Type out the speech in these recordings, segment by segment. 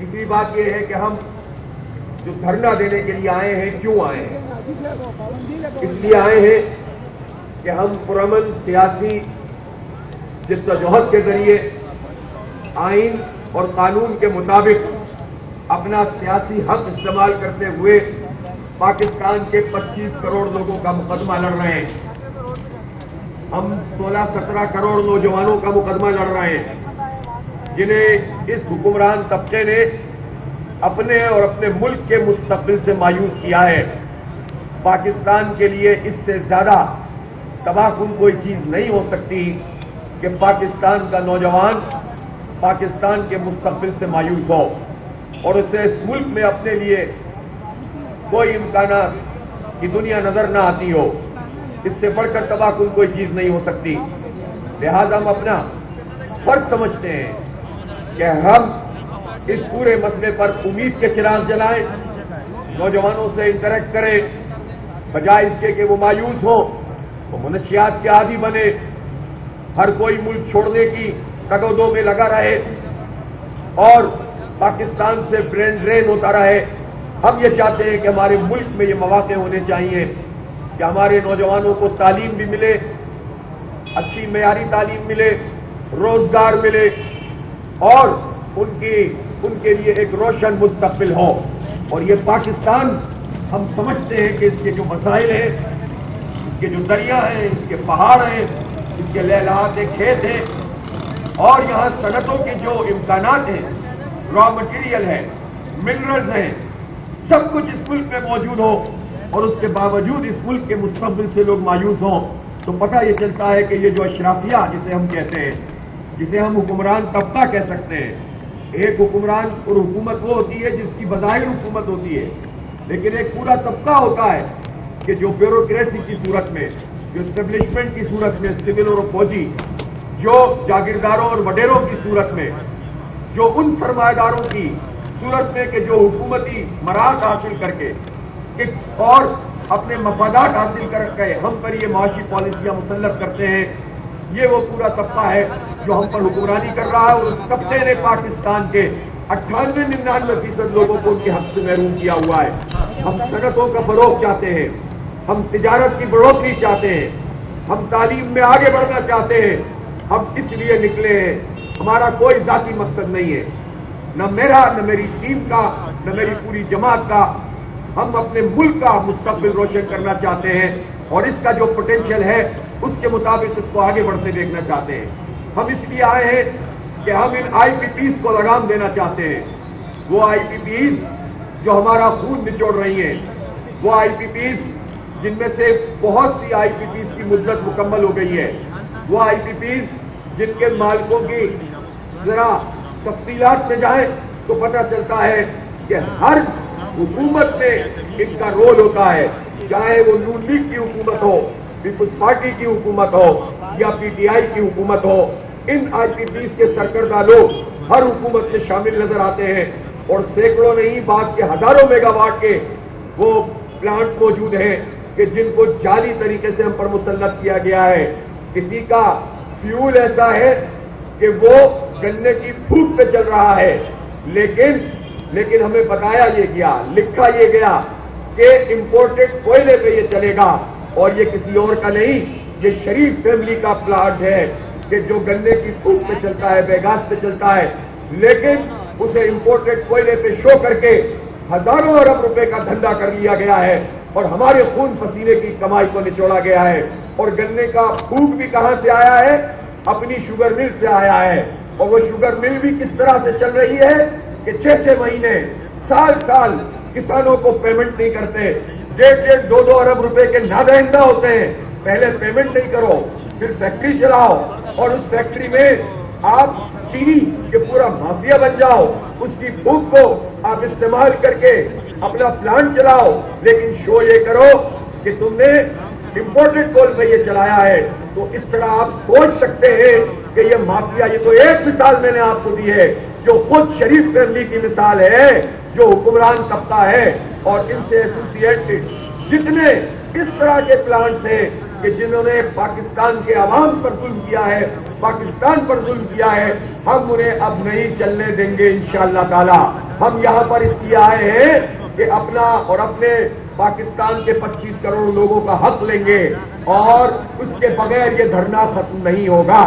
تیسری بات یہ ہے کہ ہم جو دھرنا دینے کے لیے آئے ہیں، کیوں آئے ہیں؟ اس لیے آئے ہیں کہ ہم پرامن سیاسی جدوجہد کے ذریعے آئین اور قانون کے مطابق اپنا سیاسی حق استعمال کرتے ہوئے پاکستان کے 25 کروڑ لوگوں کا مقدمہ لڑ رہے ہیں. ہم 16-17 کروڑ نوجوانوں کا مقدمہ لڑ رہے ہیں جنہیں اس حکمران طبقے نے اپنے اور اپنے ملک کے مستقبل سے مایوس کیا ہے. پاکستان کے لیے اس سے زیادہ تباہ کن کوئی چیز نہیں ہو سکتی کہ پاکستان کا نوجوان پاکستان کے مستقبل سے مایوس ہو اور اسے اس ملک میں اپنے لیے کوئی امکانات کی دنیا نظر نہ آتی ہو. اس سے بڑھ کر تباہ کن کوئی چیز نہیں ہو سکتی. لہذا ہم اپنا فرض سمجھتے ہیں کہ ہم اس پورے مسئلے پر امید کے چراغ جلائیں، نوجوانوں سے انٹریکٹ کریں، بجائے اس کے کہ وہ مایوس ہوں، وہ منشیات کے عادی بنے، ہر کوئی ملک چھوڑنے کی تگودوں میں لگا رہے اور پاکستان سے برین ڈرین ہوتا رہے. ہم یہ چاہتے ہیں کہ ہمارے ملک میں یہ مواقع ہونے چاہیے کہ ہمارے نوجوانوں کو تعلیم بھی ملے، اچھی معیاری تعلیم ملے، روزگار ملے اور ان کے لیے ایک روشن مستقبل ہو. اور یہ پاکستان ہم سمجھتے ہیں کہ اس کے جو مسائل ہیں، اس کے جو دریا ہیں، اس کے پہاڑ ہیں، اس کے لہلہات کھیت ہیں اور یہاں صنعتوں کے جو امکانات ہیں، را مٹیریل ہے، منرلز ہیں، سب کچھ اس ملک میں موجود ہو اور اس کے باوجود اس ملک کے مستقبل سے لوگ مایوس ہوں تو پتہ یہ چلتا ہے کہ یہ جو اشرافیہ جسے ہم کہتے ہیں، جسے ہم حکمران طبقہ کہہ سکتے ہیں، ایک حکمران اور حکومت وہ ہوتی ہے جس کی بظاہر حکومت ہوتی ہے، لیکن ایک پورا طبقہ ہوتا ہے کہ جو بیوروکریسی کی صورت میں، جو اسٹیبلشمنٹ کی صورت میں، سول اور فوجی، جو جاگیرداروں اور وڈیروں کی صورت میں، جو ان سرمایہ داروں کی صورت میں کہ جو حکومتی مراحل حاصل کر کے اور اپنے مفادات حاصل کر کے ہم پر یہ معاشی پالیسیاں مسلط کرتے ہیں، یہ وہ پورا طبقہ ہے جو ہم پر حکمرانی کر رہا ہے. اور اس طبقے نے پاکستان کے 98-99% لوگوں کو ان کے حق سے محروم کیا ہوا ہے. ہم صنعتوں کا فروغ چاہتے ہیں، ہم تجارت کی بڑھوتری چاہتے ہیں، ہم تعلیم میں آگے بڑھنا چاہتے ہیں. ہم اس لیے نکلے ہیں، ہمارا کوئی ذاتی مقصد نہیں ہے، نہ میرا، نہ میری ٹیم کا، نہ میری پوری جماعت کا. ہم اپنے ملک کا مستقبل روشن کرنا چاہتے ہیں اور اس کا جو پوٹینشیل ہے اس کے مطابق اس کو آگے بڑھتے دیکھنا چاہتے ہیں. ہم اس لیے آئے ہیں کہ ہم ان آئی پی پیز کو لگام دینا چاہتے ہیں. وہ آئی پی پیز جو ہمارا خون نچوڑ رہی ہیں، وہ آئی پی پیز جن میں سے بہت سی آئی پی پیز کی مدت مکمل ہو گئی ہے، وہ آئی پی پیز جن کے مالکوں کی ذرا تفصیلات میں جائیں تو پتہ چلتا ہے کہ ہر حکومت میں ان کا رول ہوتا ہے، چاہے وہ نون لیگ کی حکومت ہو، پیپلز پارٹی کی حکومت ہو یا پی ٹی آئی کی حکومت ہو. ان آئی پی پیز کے سرکردہ لوگ ہر حکومت سے شامل نظر آتے ہیں اور سینکڑوں نہیں، بعض کے ہزاروں میگا واٹ کے وہ پلانٹ موجود ہیں کہ جن کو جعلی طریقے سے ہم پر مسلط کیا گیا ہے. کسی کا فیول ایسا ہے کہ وہ گنے کی پھوک پہ چل رہا ہے، لیکن ہمیں بتایا یہ گیا، لکھا یہ گیا کہ امپورٹڈ کوئلے پہ یہ چلے گا اور یہ کسی اور کا نہیں، یہ شریف فیملی کا پلانٹ ہے کہ جو گنے کی پھوک پہ چلتا ہے، بیگاس پہ چلتا ہے، لیکن اسے امپورٹڈ کوئلے پہ شو کر کے ہزاروں ارب روپے کا دھندا کر لیا گیا ہے اور ہمارے خون پسینے کی کمائی کو نچوڑا گیا ہے. اور گنے کا پھوک بھی کہاں سے آیا ہے؟ اپنی شوگر مل سے آیا ہے. اور وہ شوگر مل بھی کس طرح سے چل رہی ہے کہ 6 مہینے، سال کسانوں کو پیمنٹ نہیں کرتے، 1.5-2 ارب روپے کے نادہندہ ہوتے ہیں. پہلے پیمنٹ نہیں کرو، پھر فیکٹری چلاؤ اور اس فیکٹری میں آپ چینی کے پورا مافیا بن جاؤ، اس کی پھوک کو آپ استعمال کر کے اپنا پلانٹ چلاؤ، لیکن شو یہ کرو کہ تم نے امپورٹڈ کول پہ یہ چلایا ہے. تو اس طرح آپ سوچ سکتے ہیں کہ یہ مافیا، یہ تو ایک مثال میں نے آپ کو دی ہے جو خود شریف فیملی کی مثال ہے، جو حکمران طبقہ ہے اور ان سے ایسوسیٹڈ جتنے اس طرح کے پلانٹس ہیں کہ جنہوں نے پاکستان کے عوام پر ظلم کیا ہے، پاکستان پر ظلم کیا ہے، ہم انہیں اب نہیں چلنے دیں گے انشاءاللہ تعالی. ہم یہاں پر اس لیے آئے ہیں کہ اپنا اور اپنے پاکستان کے 25 کروڑ لوگوں کا حق لیں گے، اور اس کے بغیر یہ دھرنا ختم نہیں ہوگا۔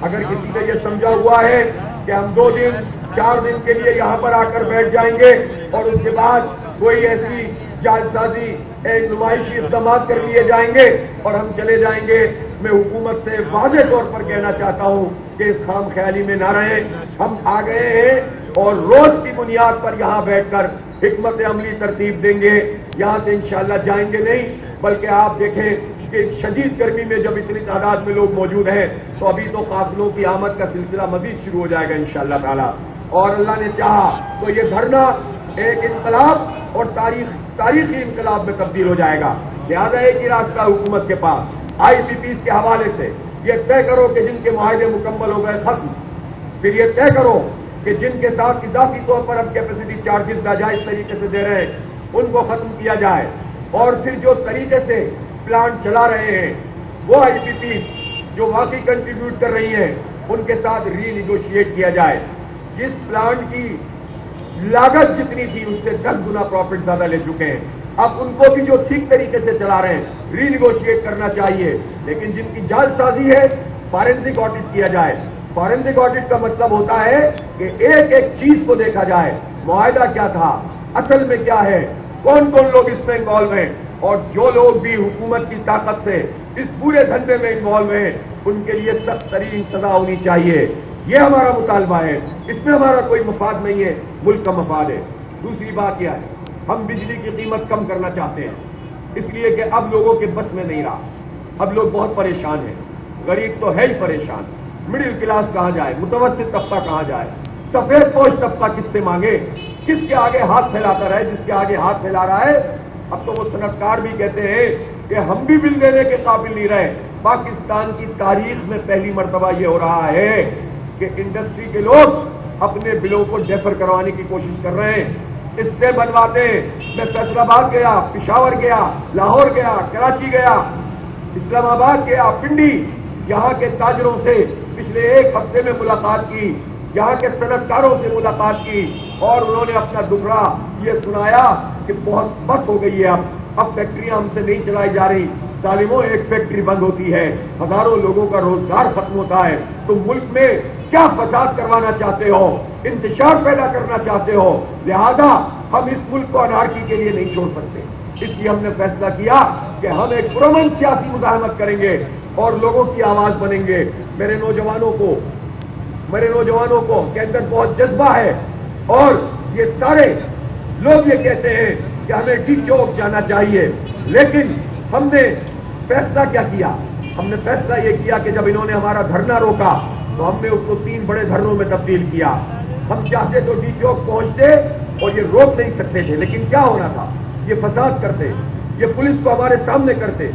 اگر کسی نے یہ سمجھا ہوا ہے کہ ہم 2 دن 4 دن کے لیے یہاں پر آ کر بیٹھ جائیں گے اور اس کے بعد کوئی ایسی جال سازی ایک نمائشی اقدامات کر لیے جائیں گے اور ہم چلے جائیں گے، میں حکومت سے واضح طور پر کہنا چاہتا ہوں کہ اس خام خیالی میں نہ رہیں۔ ہم آ گئے ہیں اور روز کی بنیاد پر یہاں بیٹھ کر حکمت عملی ترتیب دیں گے، یہاں سے انشاءاللہ جائیں گے نہیں، بلکہ آپ دیکھیں کہ شدید گرمی میں جب اتنی تعداد میں لوگ موجود ہیں تو ابھی تو قافلوں کی آمد کا سلسلہ مزید شروع ہو جائے گا انشاءاللہ تعالی، اور اللہ نے چاہا تو یہ دھرنا ایک انقلاب اور تاریخی انقلاب میں تبدیل ہو جائے گا۔ لہٰذا ایک ہی راستہ حکومت کے پاس ICPs کے حوالے سے یہ طے کرو کہ جن کے معاہدے مکمل ہو گئے ختم، پھر یہ طے کرو کہ جن کے ساتھ اضافی طور پر ہم کیپیسٹی چارجز ناجائز طریقے سے دے رہے ہیں ان کو ختم کیا جائے، اور پھر جو طریقے سے پلانٹ چلا رہے ہیں وہ ICPs جو واقعی کنٹریبیوٹ کر رہی ہیں ان کے ساتھ ری نیگوشیٹ کیا جائے۔ جس پلانٹ کی لاگت جتنی تھی اس سے 10 گنا پروفٹ زیادہ لے چکے ہیں، اب ان کو بھی جو ٹھیک طریقے سے چلا رہے ہیں ری نیگوشیٹ کرنا چاہیے، لیکن جن کی جال سازی ہے فارنسک آڈٹ کیا جائے۔ فارنسک آڈٹ کا مطلب ہوتا ہے کہ ایک ایک چیز کو دیکھا جائے، معاہدہ کیا تھا، اصل میں کیا ہے، کون کون لوگ اس میں انوالو ہیں، اور جو لوگ بھی حکومت کی طاقت سے اس پورے دھندے میں انوالو ہیں ان کے لیے سخت ترین سزا ہونی چاہیے۔ یہ ہمارا مطالبہ ہے، اس میں ہمارا کوئی مفاد نہیں ہے، ملک کا مفاد ہے۔ دوسری بات کیا ہے، ہم بجلی کی قیمت کم کرنا چاہتے ہیں، اس لیے کہ اب لوگوں کے بس میں نہیں رہا، اب لوگ بہت پریشان ہیں، غریب تو ہے ہی پریشان، مڈل کلاس کہاں جائے، متوسط طبقہ کہاں جائے، سفید پوش طبقہ کس سے مانگے، کس کے آگے ہاتھ پھیلاتا رہے، جس کے آگے ہاتھ پھیلا رہا ہے۔ اب تو وہ صنعتکار بھی کہتے ہیں کہ ہم بھی بل دینے کے قابل نہیں رہے۔ پاکستان کی تاریخ میں پہلی مرتبہ یہ ہو رہا ہے کہ انڈسٹری کے لوگ اپنے بلوں کو ڈیفر کروانے کی کوشش کر رہے ہیں، اس سے بنواتے ہیں۔ میں فیصل آباد گیا، پشاور گیا، لاہور گیا، کراچی گیا، اسلام آباد گیا، پنڈی، یہاں کے تاجروں سے پچھلے 1 ہفتے میں ملاقات کی، یہاں کے صنعتکاروں سے ملاقات کی، اور انہوں نے اپنا دکھڑا یہ سنایا کہ بہت بس ہو گئی ہے، اب فیکٹریاں ہم سے نہیں چلائی جا رہی۔ ظالموں، ایک فیکٹری بند ہوتی ہے ہزاروں لوگوں کا روزگار ختم ہوتا ہے، تم ملک میں کیا فساد کروانا چاہتے ہو، انتشار پیدا کرنا چاہتے ہو، لہذا ہم اس ملک کو انارکی کے لیے نہیں چھوڑ سکتے۔ اس لیے ہم نے فیصلہ کیا کہ ہم ایک پرامن سیاسی مزاحمت کریں گے اور لوگوں کی آواز بنیں گے۔ میرے نوجوانوں کو کے اندر بہت جذبہ ہے، اور یہ سارے لوگ یہ کہتے ہیں کہ ہمیں ڈی چوک جانا چاہیے، لیکن ہم نے فیصلہ کیا کیا؟ ہم نے فیصلہ یہ کیا کہ جب انہوں نے ہمارا دھرنا روکا تو ہم نے اس کو 3 بڑے دھرنوں میں تبدیل کیا۔ ہم چاہتے تو ڈی چوک پہنچتے اور یہ روک نہیں سکتے تھے، لیکن کیا ہونا تھا، یہ فساد کرتے، یہ پولیس کو ہمارے سامنے کرتے،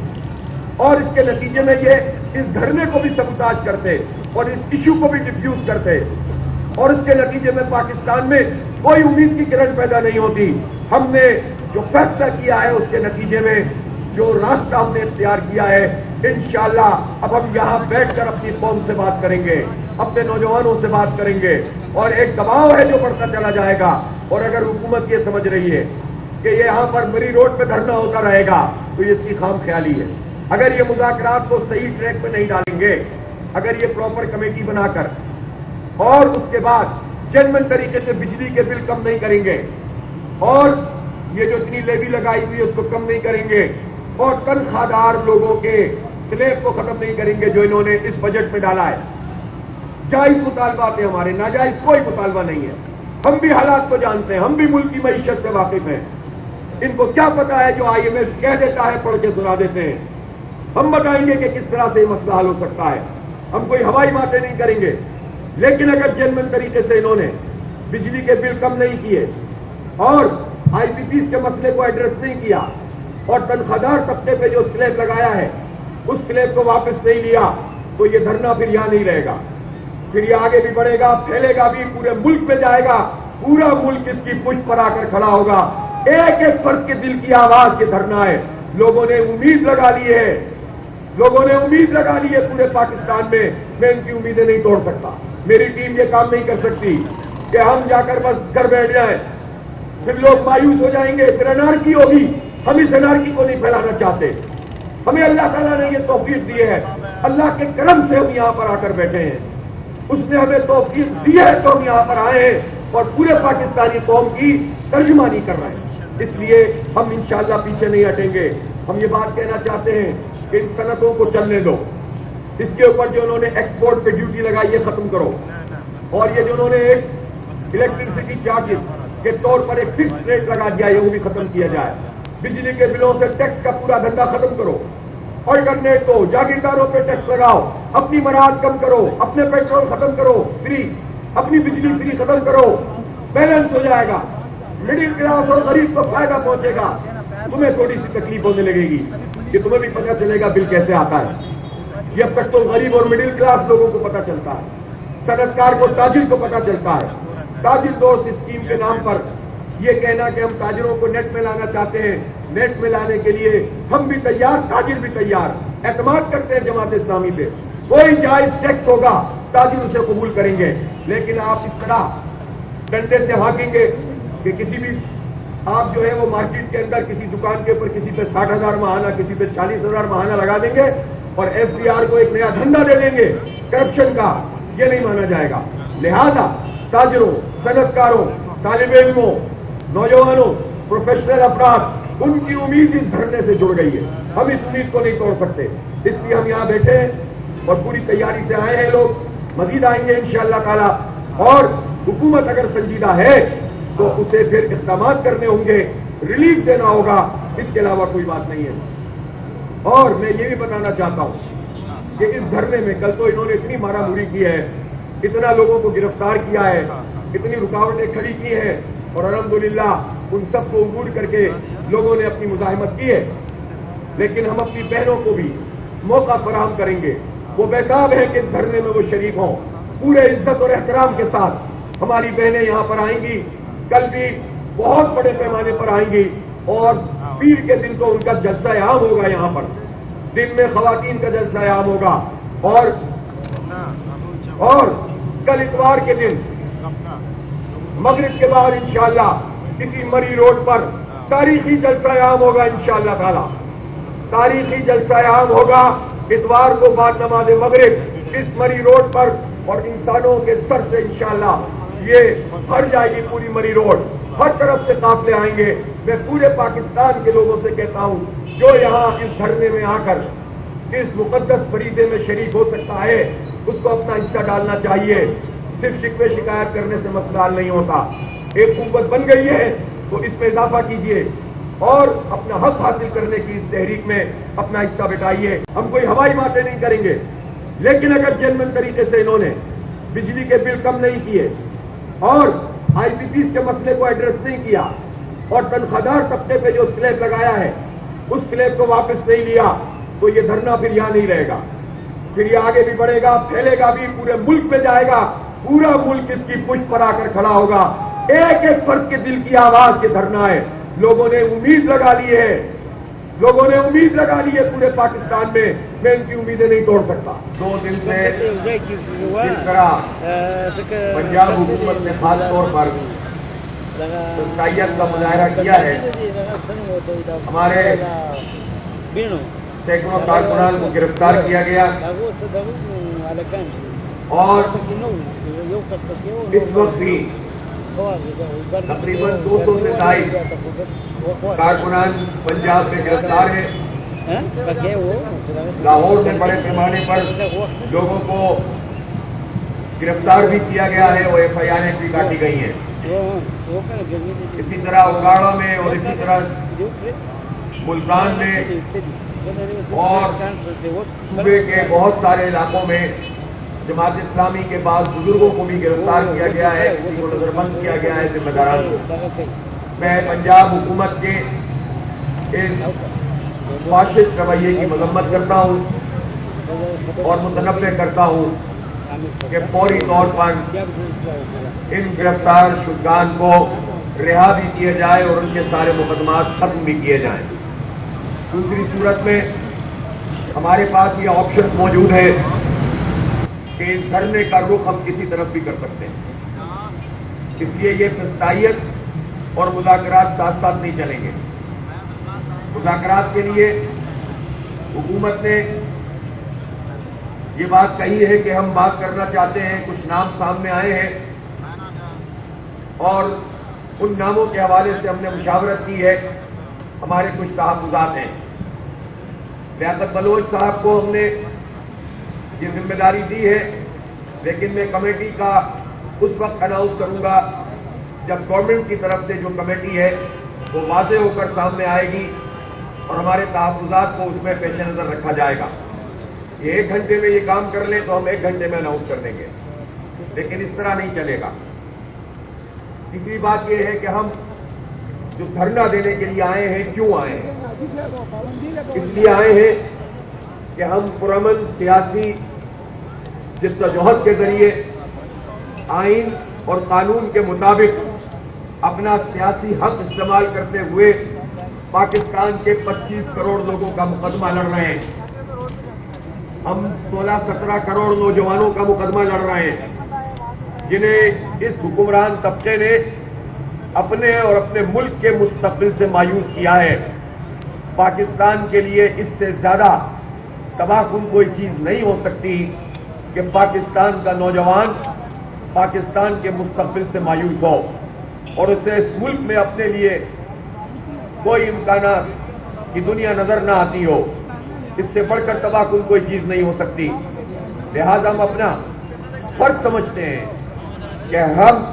اور اس کے نتیجے میں یہ اس دھرنے کو بھی سبوتاژ کرتے اور اس ایشو کو بھی ڈیفیوز کرتے، اور اس کے نتیجے میں پاکستان میں کوئی امید کی کرن پیدا نہیں ہوتی۔ ہم نے جو فیصلہ کیا ہے اس کے نتیجے میں جو راستہ ہم نے اختیار کیا ہے، انشاءاللہ اب ہم یہاں بیٹھ کر اپنی قوم سے بات کریں گے، اپنے نوجوانوں سے بات کریں گے، اور ایک دباؤ ہے جو بڑھتا چلا جائے گا۔ اور اگر حکومت یہ سمجھ رہی ہے کہ یہ یہاں پر مری روڈ پہ دھرنا ہوتا رہے گا تو یہ اس کی خام خیالی ہے۔ اگر یہ مذاکرات کو صحیح ٹریک پہ نہیں ڈالیں گے، اگر یہ پراپر کمیٹی بنا کر اور اس کے بعد جینوئن طریقے سے بجلی کے بل کم نہیں کریں گے، اور یہ جو اتنی لیوی لگائی ہوئی ہے اس کو کم نہیں کریں گے، اور تنخواہ دار لوگوں کے سلیب کو ختم نہیں کریں گے جو انہوں نے اس بجٹ میں ڈالا ہے۔ جائز مطالبات ہیں ہمارے، ناجائز کوئی مطالبہ نہیں ہے۔ ہم بھی حالات کو جانتے ہیں، ہم بھی ملک کی معیشت سے واقف ہیں۔ ان کو کیا پتا ہے جو IMF کہہ دیتا ہے پڑھ کے سنا دیتے ہیں؟ ہم بتائیں گے کہ کس طرح سے یہ مسئلہ حل ہو سکتا ہے، ہم کوئی ہوائی باتیں نہیں کریں گے۔ لیکن اگر جینوئن طریقے سے انہوں نے بجلی کے بل کم نہیں کیے اور ICPs کے مسئلے کو ایڈریس نہیں کیا اور تنخواہ طبقے پہ جو سلیب لگایا ہے اس سلیب کو واپس نہیں لیا تو یہ دھرنا پھر یہاں نہیں رہے گا، پھر یہ آگے بھی بڑھے گا، پھیلے گا بھی، پورے ملک میں جائے گا، پورا ملک اس کی پشت پر آ کر کھڑا ہوگا۔ ایک ایک فرد کے دل کی آواز کے دھرنا ہے۔ لوگوں نے امید لگا لی ہے، لوگوں نے امید لگا لی ہے پورے پاکستان میں ان کی امیدیں نہیں توڑ سکتا۔ میری ٹیم یہ کام نہیں کر سکتی کہ ہم جا کر بس گھر بیٹھ جائیں پھر لوگ مایوس ہو جائیں گے، پھر انارکی ہوگی. ہم اس انارکی کو نہیں پھیلانا چاہتے. ہمیں اللہ تعالیٰ نے یہ توفیق دی ہے، اللہ کے کرم سے ہم یہاں پر آ کر بیٹھے ہیں. اس نے ہمیں توفیق دی ہے تو ہم یہاں پر آئے ہیں اور پورے پاکستانی قوم کی ترجمانی کر رہے ہیں. اس لیے ہم انشاءاللہ پیچھے نہیں ہٹیں گے. ہم یہ بات کہنا چاہتے ہیں کہ ان صنعتوں کو چلنے دو. اس کے اوپر جو انہوں نے ایکسپورٹ پہ ڈیوٹی لگائی ہے ختم کرو، اور یہ جو انہوں نے ایک الیکٹریسٹی چارجز کے طور پر ایک فکس ریٹ لگا دیا ہے وہ بھی ختم کیا جائے. بجلی کے بلوں سے ٹیکس کا پورا دھندا ختم کرو. آلٹرنیٹ کو جاگیرداروں پہ ٹیکس لگاؤ، اپنی مراحت کم کرو، اپنے پیٹرول ختم کرو فری، اپنی بجلی فری ختم کرو. بیلنس ہو جائے گا. مڈل کلاس اور غریب کو فائدہ پہنچے گا. تمہیں تھوڑی سی تکلیف ہونے لگے گی کہ تمہیں بھی پتہ چلے گا بل کیسے آتا ہے. یہ اب تک تو غریب اور مڈل کلاس لوگوں کو پتہ چلتا ہے. صنعت کار کو، تاجر کو پتہ چلتا ہے. تاجر دوست اسکیم کے نام پر یہ کہنا کہ ہم تاجروں کو نیٹ میں لانا چاہتے ہیں، نیٹ میں لانے کے لیے ہم بھی تیار، تاجر بھی تیار. اعتماد کرتے ہیں جماعت اسلامی پہ. کوئی جائز ٹیکس ہوگا تاجر اسے قبول کریں گے. لیکن آپ اس طرح ڈنڈے سے بھاگیں گے کہ کسی بھی آپ جو ہے وہ مارکیٹ کے اندر کسی دکان کے اوپر کسی پہ 60,000 ماہانہ، کسی پہ 40,000 ماہانہ لگا دیں گے اور FCR کو ایک نیا دھندا دے دیں گے کرپشن کا. یہ نہیں مانا جائے گا. لہذا تاجروں، صنعت کاروں، طالب علموں، نوجوانوں، پروفیشنل افراد، ان کی امید اس دھرنے سے جڑ گئی ہے. ہم اس امید کو نہیں توڑ سکتے. اس لیے ہم یہاں بیٹھے ہیں اور پوری تیاری سے آئے ہیں. لوگ مزید آئیں گے انشاءاللہ تعالی. اور حکومت اگر سنجیدہ ہے تو اسے پھر اقدامات کرنے ہوں گے، ریلیف دینا ہوگا. اس کے علاوہ کوئی بات نہیں ہے. اور میں یہ بھی بتانا چاہتا ہوں کہ اس دھرنے میں کل تو انہوں نے اتنی مارا ماری کی ہے، اتنا لوگوں کو گرفتار کیا ہے، اتنی رکاوٹیں کھڑی کی ہیں، اور الحمدللہ ان سب کو عبور کر کے لوگوں نے اپنی مزاحمت کی ہے. لیکن ہم اپنی بہنوں کو بھی موقع فراہم کریں گے. وہ بیتاب ہے کہ اس دھرنے میں وہ شریک ہوں. پورے عزت اور احترام کے ساتھ ہماری بہنیں یہاں پر آئیں گی. کل بھی بہت بڑے پیمانے پر آئیں گی اور پیر کے دن تو ان کا جلسہ عام ہوگا. یہاں پر دن میں خواتین کا جلسہ عام ہوگا. اور کل اتوار کے دن مغرب کے بعد انشاءاللہ کسی مری روڈ پر تاریخی جلسہ عام ہوگا. انشاءاللہ تعالی تاریخی جلسہ عام ہوگا اتوار کو بعد نماز مغرب اس مری روڈ پر. اور انسانوں کے سر سے انشاءاللہ یہ بھر جائے گی پوری مری روڈ. ہر طرف سے قافلے آئیں گے. میں پورے پاکستان کے لوگوں سے کہتا ہوں جو یہاں اس دھرنے میں آ کر اس مقدس فریضے میں شریک ہو سکتا ہے اس کو اپنا حصہ ڈالنا چاہیے. صرف شکوے شکایت کرنے سے مسئلہ حل نہیں ہوتا. ایک قوت بن گئی ہے تو اس میں اضافہ کیجیے اور اپنا حق حاصل کرنے کی اس تحریک میں اپنا حصہ بٹائیے. ہم کوئی ہوائی باتیں نہیں کریں گے، لیکن اگر جنمن طریقے سے انہوں نے بجلی کے بل کم نہیں کیے اور IPPs کے مسئلے کو ایڈریس نہیں کیا اور تنخواہ طبقے پہ جو سلیب لگایا ہے اس سلیب کو واپس نہیں لیا تو یہ دھرنا پھر یہاں نہیں رہے گا. پھر یہ آگے بھی بڑھے گا، پھیلے گا بھی، پورے ملک میں جائے گا. پورا ملک اس کی پشت پر آ کر کھڑا ہوگا. ایک ایک فرد کے دل کی آواز کے دھرنا ہے. لوگوں نے امید لگا لی ہے، لوگوں نے امید لگا لی ہے پورے پاکستان میں. میں ان کی امیدیں نہیں توڑ سکتا. 2 دن سے جس طرح پنجاب حکومت نے خاص طور پر سنسائیت کا مظاہرہ کیا ہے، ہمارے سینکڑوں کارکنان کو گرفتار کیا گیا اور اس وقت بھی تقریباً 200 سے زائد کارکنان پنجاب میں گرفتار ہیں. لاہور میں بڑے پیمانے پر لوگوں کو گرفتار بھی کیا گیا ہے اور FIR بھی کاٹی گئی ہیں. اسی طرح اکاڑا میں اور اسی طرح ملتان میں اور صوبے کے بہت سارے علاقوں میں جماعت اسلامی کے بعض بزرگوں کو بھی گرفتار کیا گیا ہے، کسی کو نظر بند کیا گیا ہے ذمہ داران کو. میں پنجاب حکومت کے اس فاشسٹ رویے کی مذمت کرتا ہوں اور متنبع کرتا ہوں کہ فوری طور پر ان گرفتار شدگان کو رہا بھی کیا جائے اور ان کے سارے مقدمات ختم بھی کیے جائیں. دوسری صورت میں ہمارے پاس یہ آپشن موجود ہے کہ اس دھرنے کا رخ ہم کسی طرف بھی کر سکتے ہیں. اس لیے یہ فسطائیت اور مذاکرات ساتھ ساتھ نہیں چلیں گے۔ مذاکرات کے لیے حکومت نے یہ بات کہی ہے کہ ہم بات کرنا چاہتے ہیں، کچھ نام سامنے آئے ہیں اور ان ناموں کے حوالے سے ہم نے مشاورت کی ہے۔ ہمارے کچھ تحفظات ہیں۔ لیاقت بلوچ صاحب کو ہم نے یہ ذمہ داری دی ہے، لیکن میں کمیٹی کا اس وقت اناؤنس کروں گا جب گورنمنٹ کی طرف سے جو کمیٹی ہے وہ واضح ہو کر سامنے آئے گی اور ہمارے تحفظات کو اس میں پیش نظر رکھا جائے گا۔ یہ 1 گھنٹے میں یہ کام کر لیں تو ہم 1 گھنٹے میں اناؤنس کر دیں گے، لیکن اس طرح نہیں چلے گا۔ تیسری بات یہ ہے کہ ہم جو دھرنا دینے کے لیے آئے ہیں، کیوں آئے ہیں؟ اس لیے آئے ہیں کہ ہم پرامن سیاسی جدوجہد کے ذریعے آئین اور قانون کے مطابق اپنا سیاسی حق استعمال کرتے ہوئے پاکستان کے 25 کروڑ لوگوں کا مقدمہ لڑ رہے ہیں۔ ہم 16-17 کروڑ نوجوانوں کا مقدمہ لڑ رہے ہیں جنہیں اس حکمران طبقے نے اپنے اور اپنے ملک کے مستقبل سے مایوس کیا ہے۔ پاکستان کے لیے اس سے زیادہ تباہ کن کوئی چیز نہیں ہو سکتی کہ پاکستان کا نوجوان پاکستان کے مستقبل سے مایوس ہو اور اسے اس ملک میں اپنے لیے کوئی امکانات کی دنیا نظر نہ آتی ہو۔ اس سے بڑھ کر تباہ کن کوئی چیز نہیں ہو سکتی۔ لہذا ہم اپنا فرض سمجھتے ہیں کہ ہم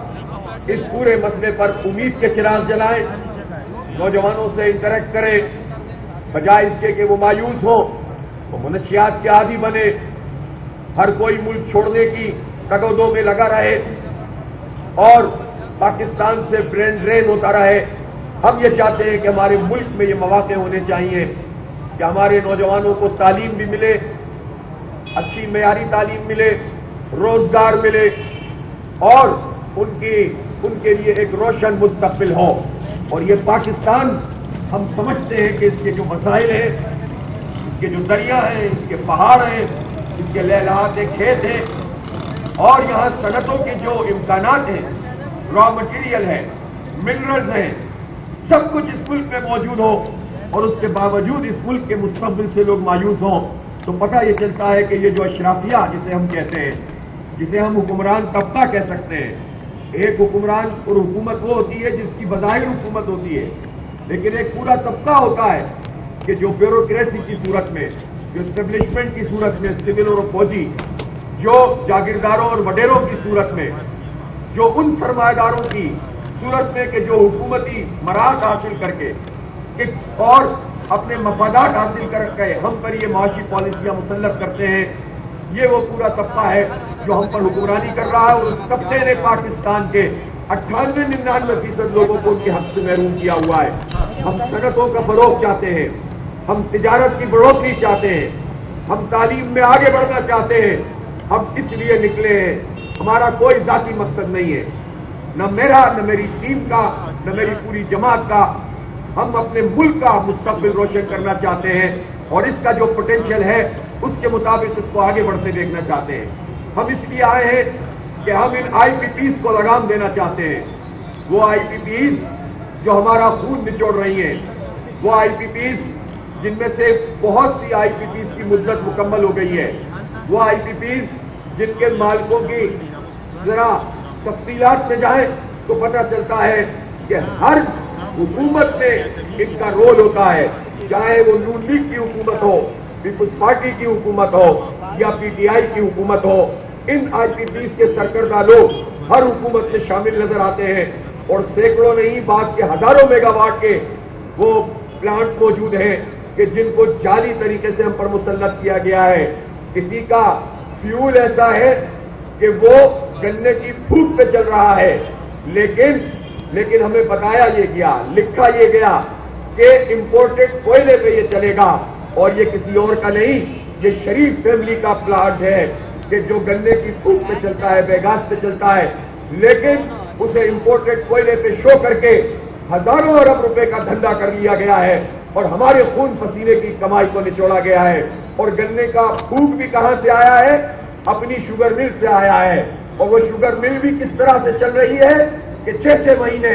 اس پورے مسئلے پر امید کے چراغ جلائیں، نوجوانوں سے انٹریکٹ کریں، بجائے اس کے کہ وہ مایوس ہوں، وہ منشیات کے عادی بنے، ہر کوئی ملک چھوڑنے کی تگ و دو میں لگا رہے اور پاکستان سے برین ڈرین ہوتا رہے۔ ہم یہ چاہتے ہیں کہ ہمارے ملک میں یہ مواقع ہونے چاہیے کہ ہمارے نوجوانوں کو تعلیم بھی ملے، اچھی معیاری تعلیم ملے، روزگار ملے اور ان کے لیے ایک روشن مستقبل ہو۔ اور یہ پاکستان ہم سمجھتے ہیں کہ اس کے جو مسائل ہیں، اس کے جو دریا ہیں، اس کے پہاڑ ہیں، اس کے لہلہاتے کھیت ہیں اور یہاں صنعتوں کے جو امکانات ہیں، را مٹیریل ہے، منرلز ہیں، سب کچھ اس ملک میں موجود ہو اور اس کے باوجود اس ملک کے مستقبل سے لوگ مایوس ہوں، تو پتہ یہ چلتا ہے کہ یہ جو اشرافیہ جسے ہم کہتے ہیں، جسے ہم حکمران طبقہ کہہ سکتے ہیں، ایک حکمران اور حکومت وہ ہوتی ہے جس کی بظاہر حکومت ہوتی ہے، لیکن ایک پورا طبقہ ہوتا ہے کہ جو بیوروکریسی کی صورت میں، جو اسٹیبلشمنٹ کی صورت میں، سول اور فوجی، جو جاگیرداروں اور وڈیروں کی صورت میں، جو ان سرمایہ داروں کی صورت میں کہ جو حکومتی مراحت حاصل کر کے اور اپنے مفادات حاصل کر کے ہم پر یہ معاشی پالیسیاں مسلط کرتے ہیں، یہ وہ پورا طبقہ ہے جو ہم پر حکمرانی کر رہا ہے اور اس طبقے نے پاکستان کے 98-99% لوگوں کو ان کے حق سے محروم کیا ہوا ہے۔ ہم صنعتوں کا فروغ چاہتے ہیں، ہم تجارت کی بڑھوتری چاہتے ہیں، ہم تعلیم میں آگے بڑھنا چاہتے ہیں، ہم اس لیے نکلے ہیں۔ ہمارا کوئی ذاتی مقصد نہیں ہے، نہ میرا، نہ میری ٹیم کا، نہ میری پوری جماعت کا۔ ہم اپنے ملک کا مستقبل روشن کرنا چاہتے ہیں اور اس کا جو پوٹینشیل ہے اس کے مطابق اس کو آگے بڑھتے دیکھنا چاہتے ہیں۔ ہم اس لیے آئے ہیں کہ ہم ان آئی پی پیز کو لگام دینا چاہتے ہیں، وہ آئی پی پیز جو ہمارا خون نچوڑ رہی ہیں، وہ آئی پی پیز جن میں سے بہت سی آئی پی پیز کی مدت مکمل ہو گئی ہے، وہ آئی پی پیز جن کے مالکوں کی ذرا تفصیلات میں جائیں تو پتہ چلتا ہے کہ ہر حکومت میں ان کا رول ہوتا ہے، چاہے وہ نون لیگ کی حکومت ہو، پیپلز پارٹی کی حکومت ہو یا پی ٹی آئی کی حکومت ہو۔ ان آئی پی پیز کے سرکردہ لوگ ہر حکومت سے شامل نظر آتے ہیں اور سینکڑوں نہیں، بعض کے ہزاروں میگا واٹ کے وہ پلانٹ موجود ہیں کہ جن کو جعلی طریقے سے ہم پر مسلط کیا گیا ہے۔ کسی کا فیول ایسا ہے کہ وہ گنے کی پھوک پہ چل رہا ہے، لیکن ہمیں بتایا یہ گیا، لکھا یہ گیا کہ امپورٹڈ کوئلے پہ یہ چلے گا اور یہ کسی اور کا نہیں، یہ شریف فیملی کا پلانٹ ہے کہ جو گنے کی پھوک پہ چلتا ہے، بیگاس پہ چلتا ہے، لیکن اسے امپورٹڈ کوئلے پہ شو کر کے ہزاروں ارب روپے کا دھندا کر لیا گیا ہے اور ہمارے خون پسینے کی کمائی کو نچوڑا گیا ہے۔ اور گنے کا پھوک بھی کہاں سے آیا ہے؟ اپنی شوگر مل سے آیا ہے، اور وہ شوگر مل بھی کس طرح سے چل رہی ہے کہ 6 مہینے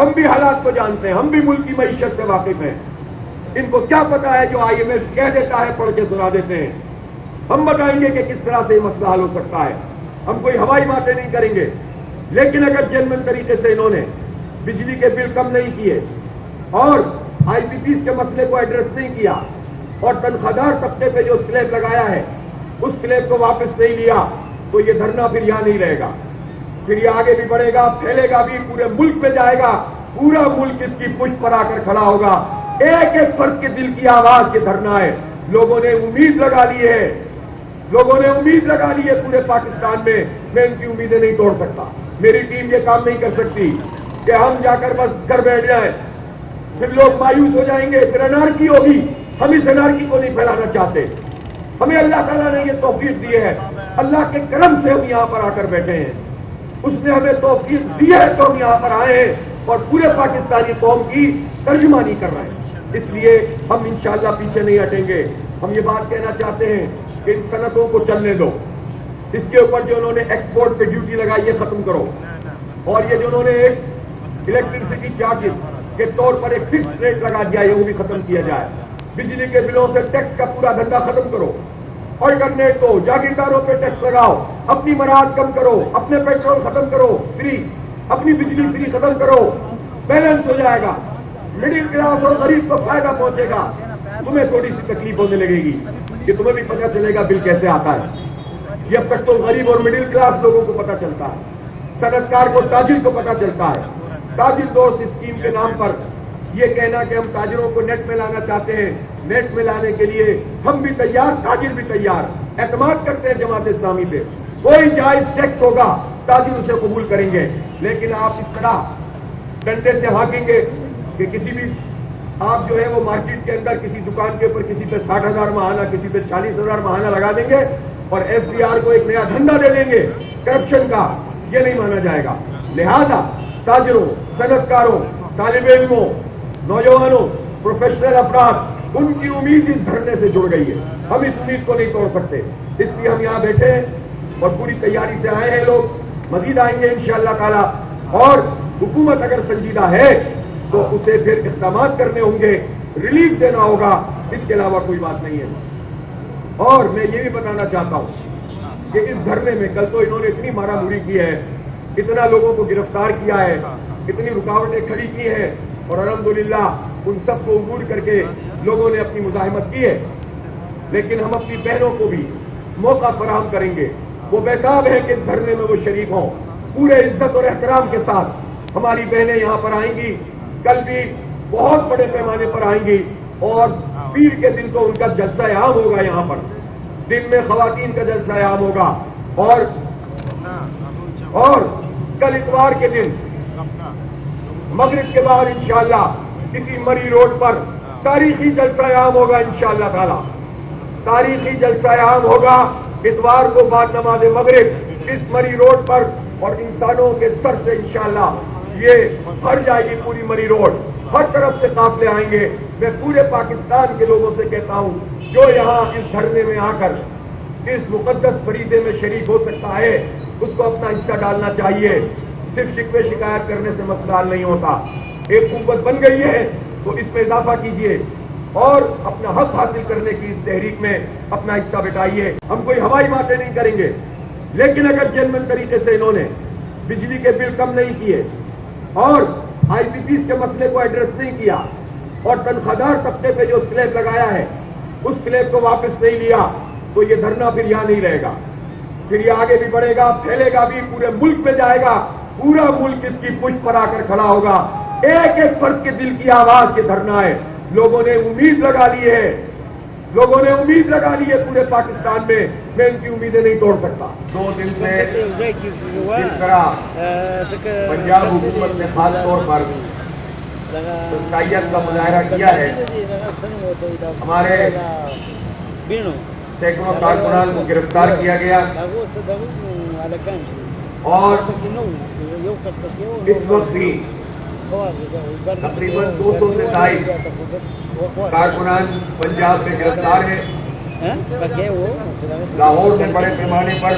ہم بھی حالات کو جانتے ہیں، ہم بھی ملک کی معیشت سے واقف ہیں۔ ان کو کیا پتا ہے جو IMF کہہ دیتا ہے پڑھ کے سنا دیتے ہیں؟ ہم بتائیں گے کہ کس طرح سے یہ مسئلہ حل ہو سکتا ہے۔ ہم کوئی ہوائی باتیں نہیں کریں گے، لیکن اگر جینوئن طریقے سے انہوں نے بجلی کے بل کم نہیں کیے اور IPPs کے مسئلے کو ایڈریس نہیں کیا اور تنخواہ طبقے پہ جو سلیب لگایا ہے اس سلیب کو واپس نہیں لیا، تو یہ دھرنا پھر یہاں نہیں رہے گا، پھر یہ آگے بھی بڑھے گا، پھیلے گا بھی، پورے ملک میں جائے گا، پورا ملک اس کی پشت پر آ کر کھڑا ہوگا۔ ایک ایک فرد کے دل کی آواز یہ دھرنا ہے۔ لوگوں نے امید لگا لی ہے، لوگوں نے امید لگا لی ہے پورے پاکستان میں ان کی امیدیں نہیں توڑ سکتا۔ میری ٹیم یہ کام نہیں کر سکتی کہ ہم جا کر بس گھر بیٹھ جائیں، پھر لوگ مایوس ہو جائیں گے، پھر انارکی ہوگی۔ ہم اس انارکی کو نہیں پھیلانا چاہتے۔ ہمیں اللہ تعالیٰ نے یہ توفیق دی ہے، اللہ کے کرم سے ہم یہاں پر آ کر بیٹھے ہیں، اس نے ہمیں توفیق دی ہے تو ہم یہاں پر آئے ہیں اور پورے پاکستانی قوم کی ترجمانی کر رہے ہیں۔ اس لیے ہم انشاءاللہ پیچھے نہیں ہٹیں گے۔ ہم یہ بات کہنا چاہتے ہیں کہ ان صنعتوں کو چلنے دو، اس کے اوپر جو انہوں نے ایکسپورٹ پہ ڈیوٹی لگائی ہے ختم کرو، اور یہ جو انہوں نے ایک الیکٹریسٹی چارجز کے طور پر ایک فکس ریٹ لگا دیا ہے وہ بھی ختم کیا جائے۔ بجلی کے بلوں سے ٹیکس کا پورا دھندا ختم کرو، آلٹرنیٹ کو جاگیرداروں پہ ٹیکس لگاؤ، اپنی مراحت کم کرو، اپنے پیٹرول ختم کرو فری، اپنی بجلی فری ختم کرو، بیلنس ہو جائے گا، مڈل کلاس اور غریب کو فائدہ پہنچے گا۔ تمہیں تھوڑی سی تکلیف ہونے لگے گی کہ تمہیں بھی پتہ چلے گا بل کیسے آتا ہے۔ یہ اب تک تو غریب اور مڈل کلاس لوگوں کو پتہ چلتا ہے، صنعت کار کو، تاجر کو پتہ چلتا ہے۔ تاجر دوست اسکیم کے نام پر یہ کہنا کہ ہم تاجروں کو نیٹ میں لانا چاہتے ہیں، نیٹ میں لانے کے لیے ہم بھی تیار، تاجر بھی تیار، اعتماد کرتے ہیں جماعت اسلامی پہ، کوئی جائز ٹیکس ہوگا تاجر اسے قبول کریں گے۔ لیکن آپ اس طرح ڈنڈے سے ہانکیں گے کہ کسی بھی آپ جو ہے وہ مارکیٹ کے اندر کسی دکان کے اوپر کسی پہ 60,000 ماہانہ، کسی پہ 40,000 ماہانہ لگا دیں گے اور FCR کو ایک نیا دھندا دے دیں گے کرپشن کا، یہ نہیں مانا جائے گا۔ لہذا تاجروں، صنعت کاروں، طالب علموں، نوجوانوں، پروفیشنل افراد، ان کی امید اس دھرنے سے جڑ گئی ہے، ہم اس امید کو نہیں توڑ سکتے۔ اس لیے ہم یہاں بیٹھے ہیں اور پوری تیاری سے آئے ہیں، لوگ مزید آئیں گے انشاءاللہ تعالی، اور حکومت اگر سنجیدہ ہے تو اسے پھر اقدامات کرنے ہوں گے، ریلیف دینا ہوگا، اس کے علاوہ کوئی بات نہیں ہے۔ اور میں یہ بھی بتانا چاہتا ہوں کہ اس دھرنے میں کل تو انہوں نے اتنی مارا موری کی ہے، اتنا لوگوں کو گرفتار کیا ہے، اتنی رکاوٹیں کھڑی کی ہیں، اور الحمدللہ ان سب کو عبور کر کے لوگوں نے اپنی مزاحمت کی ہے۔ لیکن ہم اپنی بہنوں کو بھی موقع فراہم کریں گے، وہ بےتاب ہے کہ اس دھرنے میں وہ شریک ہوں، پورے عزت اور احترام کے ساتھ ہماری بہنیں یہاں پر آئیں گی، کل بھی بہت بڑے پیمانے پر آئیں گی، اور پیر کے دن تو ان کا جلسہ عام ہوگا، یہاں پر دن میں خواتین کا جلسہ عام ہوگا، اور کل اتوار کے دن مغرب کے بعد انشاءاللہ کسی مری روڈ پر تاریخی جلسہ عام ہوگا انشاءاللہ تعالی، تاریخی جلسہ عام ہوگا اتوار کو بعد نماز مغرب اس مری روڈ پر، اور انسانوں کے سر سے انشاءاللہ یہ بھر جائے گی پوری مری روڈ، ہر طرف سے قافلے آئیں گے۔ میں پورے پاکستان کے لوگوں سے کہتا ہوں جو یہاں اس دھرنے میں آ کر اس مقدس فریضے میں شریک ہو سکتا ہے اس کو اپنا حصہ ڈالنا چاہیے۔ صرف شکوے شکایت کرنے سے مسئلہ حل نہیں ہوتا، ایک قوت بن گئی ہے تو اس میں اضافہ کیجیے اور اپنا حق حاصل کرنے کی اس تحریک میں اپنا حصہ بٹائیے۔ ہم کوئی ہوائی باتیں نہیں کریں گے، لیکن اگر جینوئن طریقے سے انہوں نے بجلی کے بل کم نہیں کیے اور IPPs کے مسئلے کو ایڈریس نہیں کیا اور تنخواہ طبقے پہ جو سلیب لگایا ہے اس سلیب کو واپس نہیں لیا، تو یہ دھرنا پھر یہاں نہیں رہے گا، پھر یہ آگے بھی بڑھے گا، پھیلے گا بھی، پورے ملک میں جائے گا، پورا ملک اس کی پشت پر آ کر کھڑا ہوگا۔ ایک ایک فرد کے دل کی آواز یہ دھرنا ہے۔ لوگوں نے امید لگا لی ہے، لوگوں نے امید لگا لی ہے پورے پاکستان میں ان کی امیدیں نہیں توڑ سکتا۔ 2 دن سے جس طرح پنجاب حکومت نے خاص طور پر تنقیت کا مظاہرہ کیا ہے، ہمارے سینکڑوں کارکنان کو گرفتار کیا گیا، اور اس وقت بھی تقریباً 200 سے زائد کارکنان پنجاب میں گرفتار ہیں۔ لاہور میں بڑے پیمانے پر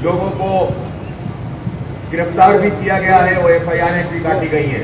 لوگوں کو گرفتار بھی کیا گیا ہے اور FIR بھی کاٹی گئی ہیں۔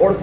اور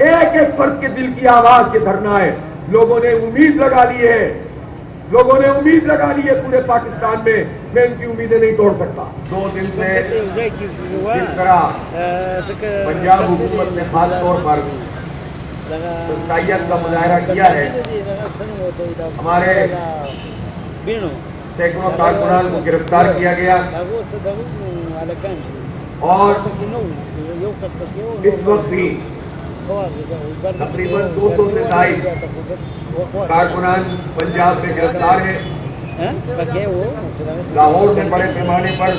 ایک ایک فرد کے دل کی آواز کے دھرنا ہے. لوگوں نے امید لگا لی ہے, لوگوں نے امید لگا لی ہے پورے پاکستان میں ان کی امیدیں نہیں توڑ سکتا. 2 دن سے جس طرح پنجاب حکومت نے خاص طور پر سچائیت کا مظاہرہ کیا ہے, ہمارے سینکڑوں کارکنان کو گرفتار کیا گیا اور اس وقت بھی تقریباً 200 سے زائد کارکنان پنجاب میں گرفتار ہیں. لاہور میں بڑے پیمانے پر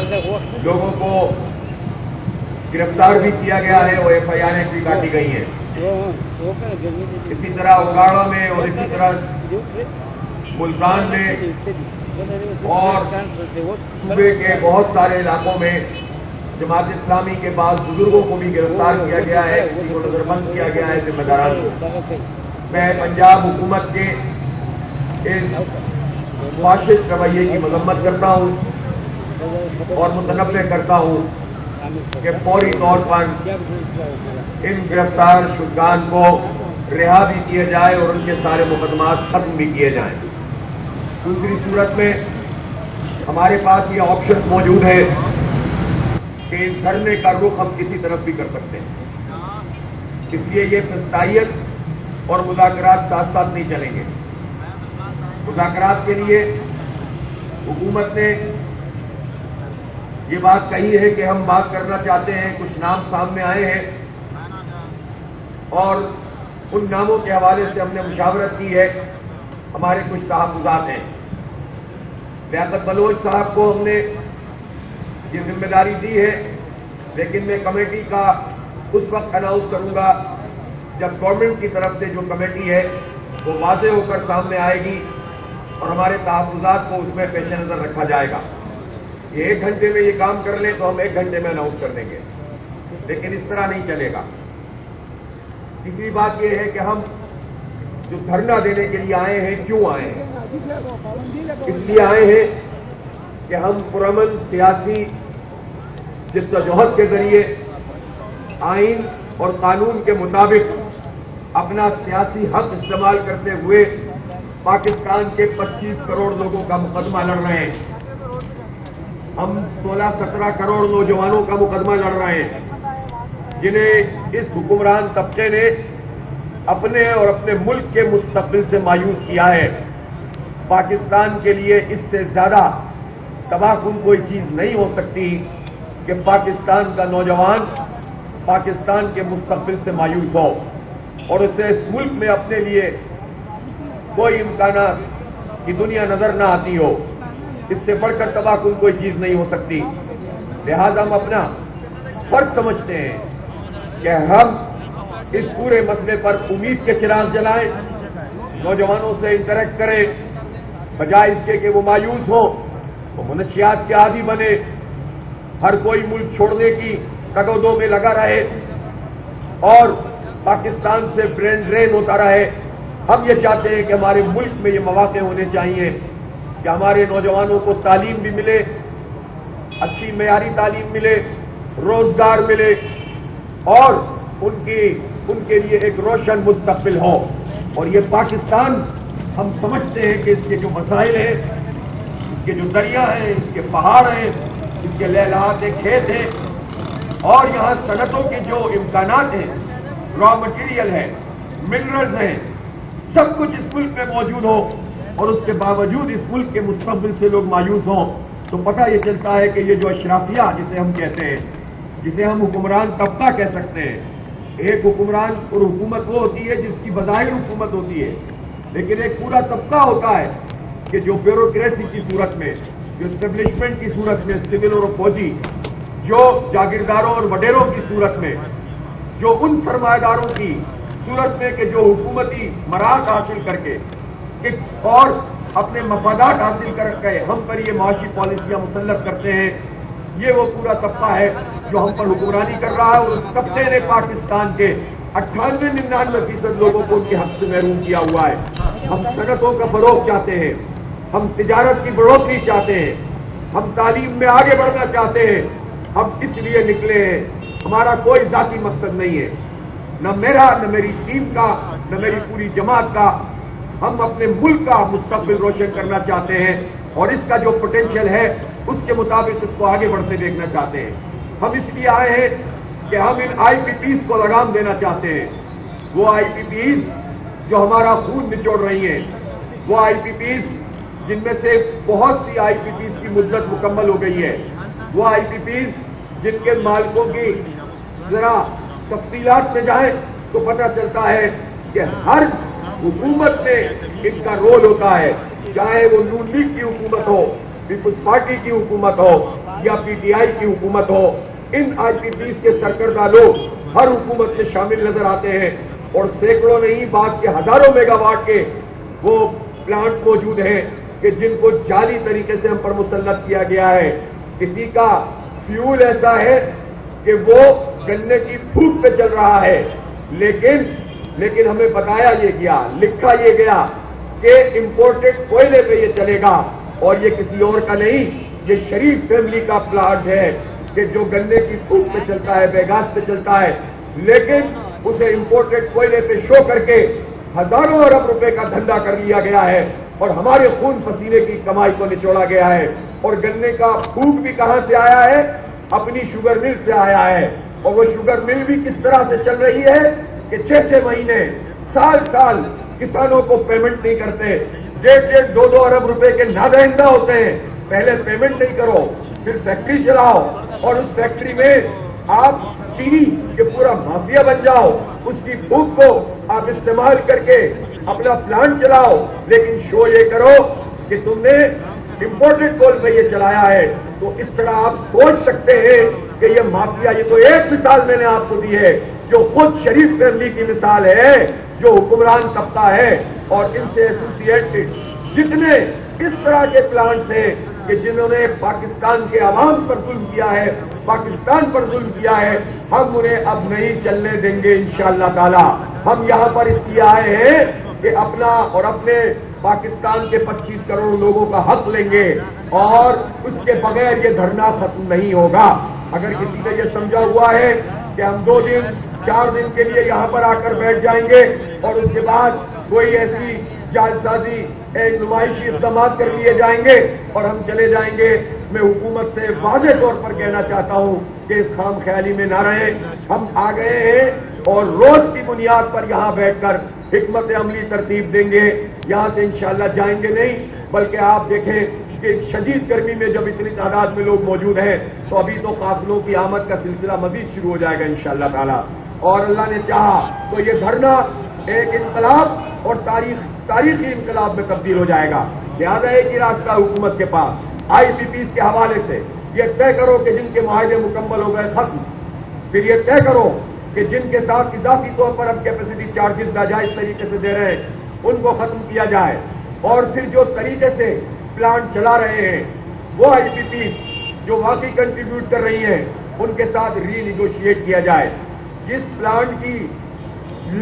لوگوں کو گرفتار بھی کیا گیا ہے اور FIR بھی کاٹی گئی ہیں. اسی طرح اگاڑا میں اور اسی طرح ملتان میں اور صوبے کے بہت سارے علاقوں میں جماعت اسلامی کے بعض بزرگوں کو بھی گرفتار کیا گیا ہے, کسی کو نظر بند کیا گیا ہے ذمہ داران کو. میں پنجاب حکومت کے اس فاشسٹ رویے کی مذمت کرتا ہوں اور متنبع کرتا ہوں کہ فوری طور پر ان گرفتار شدگان کو رہا بھی کیا جائے اور ان کے سارے مقدمات ختم بھی کیے جائیں. دوسری صورت میں ہمارے پاس یہ آپشن موجود ہے کہ اس دھرنے کا رخ ہم کسی طرف بھی کر سکتے ہیں. اس لیے یہ فسطائیت اور مذاکرات ساتھ ساتھ نہیں چلیں گے. مذاکرات کے لیے حکومت نے یہ بات کہی ہے کہ ہم بات کرنا چاہتے ہیں, کچھ نام سامنے آئے ہیں اور ان ناموں کے حوالے سے ہم نے مشاورت کی ہے. ہمارے کچھ تحفظات ہیں. لیاقت بلوچ صاحب کو ہم نے یہ ذمہ داری دی ہے, لیکن میں کمیٹی کا اس وقت اناؤنس کروں گا جب گورنمنٹ کی طرف سے جو کمیٹی ہے وہ واضح ہو کر سامنے آئے گی اور ہمارے تحفظات کو اس میں پیش نظر رکھا جائے گا. یہ 1 گھنٹے میں یہ کام کر لیں تو ہم 1 گھنٹے میں اناؤنس کر دیں گے, لیکن اس طرح نہیں چلے گا. تیسری بات یہ ہے کہ ہم جو دھرنا دینے کے لیے آئے ہیں, کیوں آئے ہیں؟ اس لیے آئے ہیں کہ ہم پرامن سیاسی جدوجہد کے ذریعے آئین اور قانون کے مطابق اپنا سیاسی حق استعمال کرتے ہوئے پاکستان کے 25 کروڑ لوگوں کا مقدمہ لڑ رہے ہیں. ہم 16-17 کروڑ نوجوانوں کا مقدمہ لڑ رہے ہیں جنہیں اس حکمران طبقے نے اپنے اور اپنے ملک کے مستقبل سے مایوس کیا ہے. پاکستان کے لیے اس سے زیادہ تباہ کن کوئی چیز نہیں ہو سکتی کہ پاکستان کا نوجوان پاکستان کے مستقبل سے مایوس ہو اور اسے اس ملک میں اپنے لیے کوئی امکانات کی دنیا نظر نہ آتی ہو. اس سے بڑھ کر تباہ کن کوئی چیز نہیں ہو سکتی. لہذا ہم اپنا فرض سمجھتے ہیں کہ ہم اس پورے مسئلے پر امید کے چراغ جلائیں, نوجوانوں سے انٹریکٹ کریں, بجائے اس کے کہ وہ مایوس ہوں, وہ منشیات کے عادی بنے, ہر کوئی ملک چھوڑنے کی تگودوں میں لگا رہے اور پاکستان سے برین ڈرین ہوتا رہے. ہم یہ چاہتے ہیں کہ ہمارے ملک میں یہ مواقع ہونے چاہیے کہ ہمارے نوجوانوں کو تعلیم بھی ملے, اچھی معیاری تعلیم ملے, روزگار ملے اور ان کے لیے ایک روشن مستقبل ہو. اور یہ پاکستان ہم سمجھتے ہیں کہ اس کے جو مسائل ہیں, اس کے جو دریا ہیں, اس کے پہاڑ ہیں, اس کے لہلہاتے کھیت ہیں اور یہاں صنعتوں کے جو امکانات ہیں, را مٹیریل ہے, منرلز ہیں, سب کچھ اس ملک میں موجود ہو اور اس کے باوجود اس ملک کے مستقبل سے لوگ مایوس ہوں, تو پتہ یہ چلتا ہے کہ یہ جو اشرافیہ جسے ہم کہتے ہیں, جسے ہم حکمران طبقہ کہہ سکتے ہیں, ایک حکمران اور حکومت وہ ہوتی ہے جس کی بظاہر حکومت ہوتی ہے, لیکن ایک پورا طبقہ ہوتا ہے کہ جو بیوروکریسی کی صورت میں, جو اسٹیبلشمنٹ کی صورت میں, سول اور فوجی, جو جاگیرداروں اور وڈیروں کی صورت میں, جو ان سرمایہ داروں کی صورت میں کہ جو حکومتی مراحل حاصل کر کے اور اپنے مفادات حاصل کر کے ہم پر یہ معاشی پالیسیاں مسلط کرتے ہیں, یہ وہ پورا طبقہ ہے جو ہم پر حکمرانی کر رہا ہے. اور اس طبقے نے پاکستان کے 98-99% لوگوں کو ان کے حق سے محروم کیا ہوا ہے. ہم صنعتوں کا فروغ چاہتے ہیں, ہم تجارت کی بڑھوتری چاہتے ہیں, ہم تعلیم میں آگے بڑھنا چاہتے ہیں. ہم اس لیے نکلے ہیں, ہمارا کوئی ذاتی مقصد نہیں ہے. نہ میرا، نہ میری ٹیم کا، نہ میری پوری جماعت کا۔ ہم اپنے ملک کا مستقبل روشن کرنا چاہتے ہیں اور اس کا جو پوٹینشیل ہے اس کے مطابق اس کو آگے بڑھتے دیکھنا چاہتے ہیں۔ ہم اس لیے آئے ہیں کہ ہم ان آئی پی پیز کو لگام دینا چاہتے ہیں، وہ آئی پی پیز جو ہمارا خون نچوڑ رہی ہیں، وہ آئی پی پیز جن میں سے بہت سی آئی پی پیز کی مدت مکمل ہو گئی ہے، وہ آئی پی پیز جن کے مالکوں کی ذرا تفصیلات میں جائیں تو پتہ چلتا ہے کہ ہر حکومت میں ان کا رول ہوتا ہے، چاہے وہ نون لیگ کی حکومت ہو، پیپلز پارٹی کی حکومت ہو یا پی ٹی آئی کی حکومت ہو۔ ان آئی پی پیز کے سرکردہ لوگ ہر حکومت سے شامل نظر آتے ہیں اور سینکڑوں نہیں بعض کے ہزاروں میگا واٹ کے وہ پلانٹ موجود ہیں کہ جن کو جعلی طریقے سے ہم پر مسلط کیا گیا ہے۔ کسی کا فیول ایسا ہے کہ وہ گنے کی پھوک پہ چل رہا ہے، لیکن ہمیں بتایا یہ گیا، لکھا یہ گیا کہ امپورٹڈ کوئلے پہ یہ چلے گا اور یہ کسی اور کا نہیں، یہ شریف فیملی کا پلانٹ ہے کہ جو گنے کی پھوک پہ چلتا ہے، بیگاس پہ چلتا ہے، لیکن اسے امپورٹڈ کوئلے پہ شو کر کے ہزاروں ارب روپے کا دھندا کر لیا گیا ہے اور ہمارے خون پسینے کی کمائی کو نچوڑا گیا ہے۔ اور گنے کا پھوک بھی کہاں سے آیا ہے؟ اپنی شوگر مل سے آیا ہے، اور وہ شوگر مل بھی کس طرح سے چل رہی ہے کہ 6 مہینے سال کسانوں کو پیمنٹ نہیں کرتے، 1.5-2 ارب روپے کے نادہندہ ہوتے ہیں۔ پہلے پیمنٹ نہیں کرو، پھر فیکٹری چلاؤ اور اس فیکٹری میں آپ چینی کے پورا مافیا بن جاؤ، اس کی پھوک کو آپ استعمال کر کے اپنا پلانٹ چلاؤ، لیکن شو یہ کرو کہ تم نے امپورٹڈ کول پہ یہ چلایا ہے۔ تو اس طرح آپ سوچ سکتے ہیں کہ یہ مافیا، یہ تو ایک مثال میں نے آپ کو دی ہے جو خود شریف فیملی کی مثال ہے، جو حکمران طبقہ ہے، اور ان سے ایسوسیٹڈ جتنے اس طرح کے پلانٹس ہیں کہ جنہوں نے پاکستان کے عوام پر ظلم کیا ہے، پاکستان پر ظلم کیا ہے، ہم انہیں اب نہیں چلنے دیں گے انشاءاللہ تعالی۔ ہم یہاں پر اس لیے آئے ہیں کہ اپنا اور اپنے پاکستان کے 25 کروڑ لوگوں کا حق لیں گے اور اس کے بغیر یہ دھرنا ختم نہیں ہوگا۔ اگر کسی نے یہ سمجھا ہوا ہے کہ ہم 2 دن 4 دن کے لیے یہاں پر آ کر بیٹھ جائیں گے اور اس کے بعد کوئی ایسی جال سازی ایک نمائشی اقدامات کر لیے جائیں گے اور ہم چلے جائیں گے، میں حکومت سے واضح طور پر کہنا چاہتا ہوں کہ اس خام خیالی میں نہ رہیں۔ ہم آ گئے ہیں اور روز کی بنیاد پر یہاں بیٹھ کر حکمت عملی ترتیب دیں گے، یہاں سے انشاءاللہ جائیں گے نہیں، بلکہ آپ دیکھیں کہ شدید گرمی میں جب اتنی تعداد میں لوگ موجود ہیں تو ابھی تو قافلوں کی آمد کا سلسلہ مزید شروع ہو جائے گا انشاءاللہ تعالی، اور اللہ نے چاہا تو یہ دھرنا ایک انقلاب اور تاریخی انقلاب میں تبدیل ہو جائے گا۔ لہٰذا ایک ہی راستہ حکومت کے پاس، آئی پی پیز کے حوالے سے یہ طے کرو کہ جن کے معاہدے مکمل ہو گئے ختم، پھر یہ طے کرو کہ جن کے ساتھ اضافی طور پر اب کیپیسٹی چارجز ناجائز طریقے سے دے رہے ہیں ان کو ختم کیا جائے، اور پھر جو طریقے سے پلانٹ چلا رہے ہیں وہ آئی پی پیز جو واقعی کنٹریبیوٹ کر رہی ہیں ان کے ساتھ ری نیگوشیٹ کیا جائے۔ جس پلانٹ کی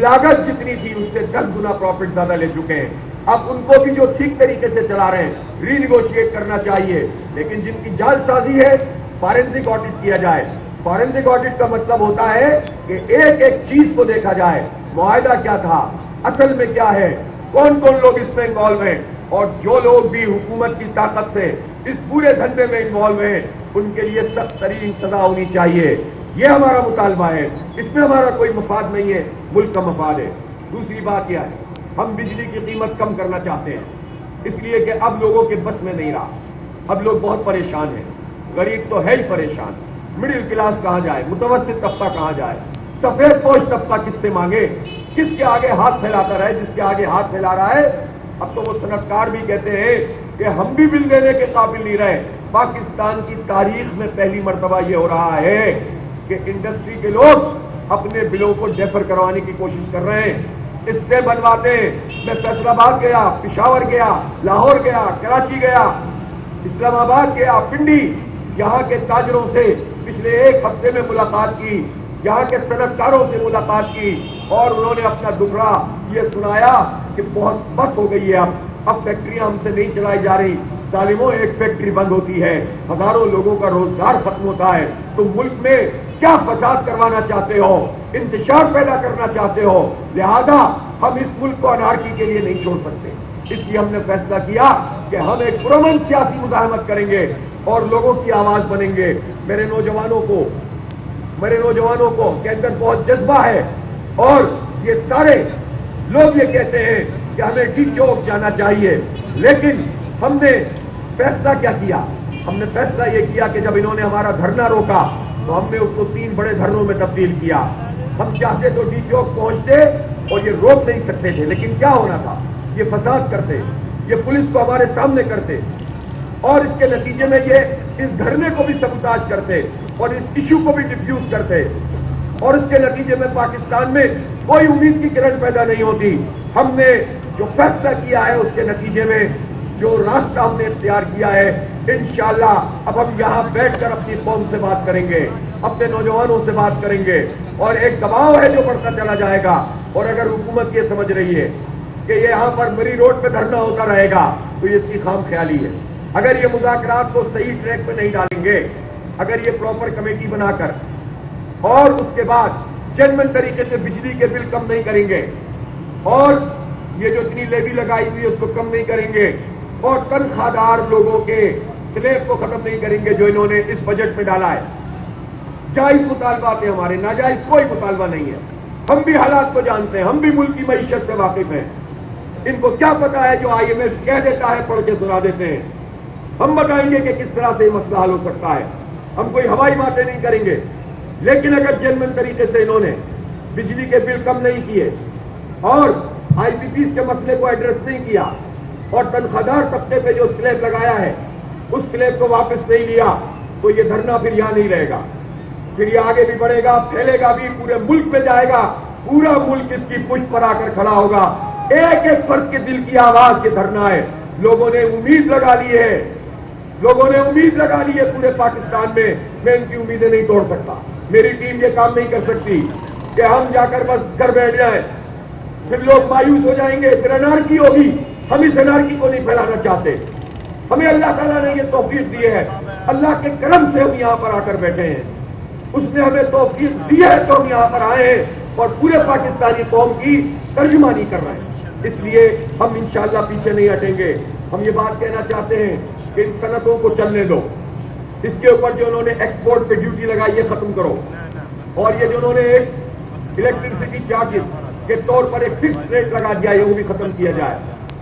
لاگت جتنی تھی اس سے 10 گنا پروفٹ زیادہ لے چکے ہیں، اب ان کو بھی جو ٹھیک طریقے سے چلا رہے ہیں ری نیگوشیٹ کرنا چاہیے، لیکن جن کی جعل سازی ہے فارنسک آڈٹ کیا جائے۔ فارنسک آڈٹ کا مطلب ہوتا ہے کہ ایک ایک چیز کو دیکھا جائے، معاہدہ کیا تھا، اصل میں کیا ہے، کون کون لوگ اس میں انوالو ہیں، اور جو لوگ بھی حکومت کی طاقت سے اس پورے دھندے میں انوالو ہیں ان کے لیے سخت ترین سزا ہونی چاہیے۔ یہ ہمارا مطالبہ ہے، اس میں ہمارا کوئی مفاد نہیں ہے، ملک کا مفاد ہے۔ دوسری بات کیا ہے، ہم بجلی کی قیمت کم کرنا چاہتے ہیں، اس لیے کہ اب لوگوں کے بس میں نہیں رہا، اب لوگ بہت پریشان ہیں، غریب تو ہے ہی پریشان، مڈل کلاس کہاں جائے، متوسط طبقہ کہاں جائے، سفید پوش طبقہ کس سے مانگے، کس کے آگے ہاتھ پھیلاتا رہے، جس کے آگے ہاتھ پھیلا رہا ہے۔ اب تو وہ صنعتکار بھی کہتے ہیں کہ ہم بھی بل دینے کے قابل نہیں رہے۔ پاکستان کی تاریخ میں پہلی مرتبہ یہ ہو رہا ہے کہ انڈسٹری کے لوگ اپنے بلوں کو ڈیفر کروانے کی کوشش کر رہے ہیں، اس سے بنواتے ہیں۔ میں فیصل آباد گیا، پشاور گیا، لاہور گیا، کراچی گیا، اسلام آباد گیا، پنڈی، یہاں کے تاجروں سے پچھلے 1 ہفتے میں ملاقات کی، یہاں کے صنعتکاروں سے ملاقات کی، اور انہوں نے اپنا دکھڑا یہ سنایا کہ بہت بس ہو گئی ہے، اب فیکٹریاں ہم سے نہیں چلائی جا رہی۔ ظالموں، ایک فیکٹری بند ہوتی ہے ہزاروں لوگوں کا روزگار ختم ہوتا ہے، تو ملک میں کیا فساد کروانا چاہتے ہو؟ انتشار پیدا کرنا چاہتے ہو، لہذا ہم اس ملک کو انارکی کے لیے نہیں چھوڑ سکتے۔ اس لیے ہم نے فیصلہ کیا کہ ہم ایک پرامن سیاسی مزاحمت کریں گے اور لوگوں کی آواز بنیں گے۔ میرے نوجوانوں کو کے اندر بہت جذبہ ہے، اور یہ سارے لوگ یہ کہتے ہیں کہ ہمیں ڈی چوک جانا چاہیے، لیکن ہم نے فیصلہ کیا کیا؟ ہم نے فیصلہ یہ کیا کہ جب انہوں نے ہمارا دھرنا روکا تو ہم نے اس کو 3 بڑے دھرنوں میں تبدیل کیا۔ ہم چاہتے تو ڈی چوک پہنچتے اور یہ روک نہیں سکتے تھے، لیکن کیا ہونا تھا؟ یہ فساد کرتے، یہ پولیس کو ہمارے سامنے کرتے، اور اس کے نتیجے میں یہ اس دھرنے کو بھی سبوتاژ کرتے اور اس ایشو کو بھی ڈیفیوز کرتے، اور اس کے نتیجے میں پاکستان میں کوئی امید کی کرن پیدا نہیں ہوتی۔ ہم نے جو فیصلہ کیا ہے اس کے نتیجے میں جو راستہ ہم نے اختیار کیا ہے، انشاءاللہ اب ہم یہاں بیٹھ کر اپنی قوم سے بات کریں گے، اپنے نوجوانوں سے بات کریں گے، اور ایک دباؤ ہے جو بڑھتا چلا جائے گا۔ اور اگر حکومت یہ سمجھ رہی ہے کہ یہ یہاں پر مری روڈ پہ دھرنا ہوتا رہے گا تو یہ اس کی خام خیالی ہے۔ اگر یہ مذاکرات کو صحیح ٹریک پہ نہیں ڈالیں گے، اگر یہ پراپر کمیٹی بنا کر اور اس کے بعد جنمن طریقے سے بجلی کے بل کم نہیں کریں گے، اور یہ جو اتنی لیوی لگائی ہوئی ہے اس کو کم نہیں کریں گے، اور تنخواہ دار لوگوں کے سلیب کو ختم نہیں کریں گے جو انہوں نے اس بجٹ میں ڈالا ہے۔ جائز مطالبات ہیں ہمارے، ناجائز کوئی مطالبہ نہیں ہے۔ ہم بھی حالات کو جانتے ہیں، ہم بھی ملک کی معیشت سے واقف ہیں۔ ان کو کیا پتا ہے جو آئی ایم ایف کہہ دیتا ہے پڑھ کے سنا دیتے ہیں؟ ہم بتائیں گے کہ کس طرح سے یہ مسئلہ حل ہو سکتا ہے۔ ہم کوئی ہوائی باتیں نہیں کریں گے، لیکن اگر جنمن طریقے سے انہوں نے بجلی کے بل کم نہیں کیے اور آئی پی پیز کے مسئلے کو ایڈریس نہیں کیا اور تنخواہ طبقے پہ جو سلیب لگایا ہے اس سلیب کو واپس نہیں لیا تو یہ دھرنا پھر یہاں نہیں رہے گا، پھر یہ آگے بھی بڑھے گا، پھیلے گا بھی، پورے ملک میں جائے گا، پورا ملک اس کی پشت پر آ کر کھڑا ہوگا۔ ایک ایک فرد کے دل کی آواز یہ دھرنا ہے۔ لوگوں نے امید لگا لی ہے، لوگوں نے امید لگا لی ہے پورے پاکستان میں ان کی امیدیں نہیں توڑ سکتا۔ میری ٹیم یہ کام نہیں کر سکتی کہ ہم جا کر بس گھر بیٹھ جائیں، پھر لوگ مایوس ہو جائیں گے، پھر انارکی ہوگی۔ ہم اس انارکی کو نہیں پھیلانا چاہتے۔ ہمیں اللہ تعالیٰ نے یہ توفیق دی ہے، اللہ کے کرم سے ہم یہاں پر آ کر بیٹھے ہیں، اس نے ہمیں توفیق دی ہے تو ہم یہاں پر آئے ہیں اور پورے پاکستانی قوم کی ترجمانی کر رہے ہیں۔ اس لیے ہم انشاءاللہ پیچھے نہیں ہٹیں گے۔ ہم یہ بات کہنا چاہتے ہیں کہ ان صنعتوں کو چلنے دو، اس کے اوپر جو انہوں نے ایکسپورٹ پہ ڈیوٹی لگائی ہے ختم کرو، اور یہ جو انہوں نے ایک الیکٹریسٹی چارجز کے طور پر ایک فکس ریٹ لگا دیا ہے وہ بھی ختم کیا جائے۔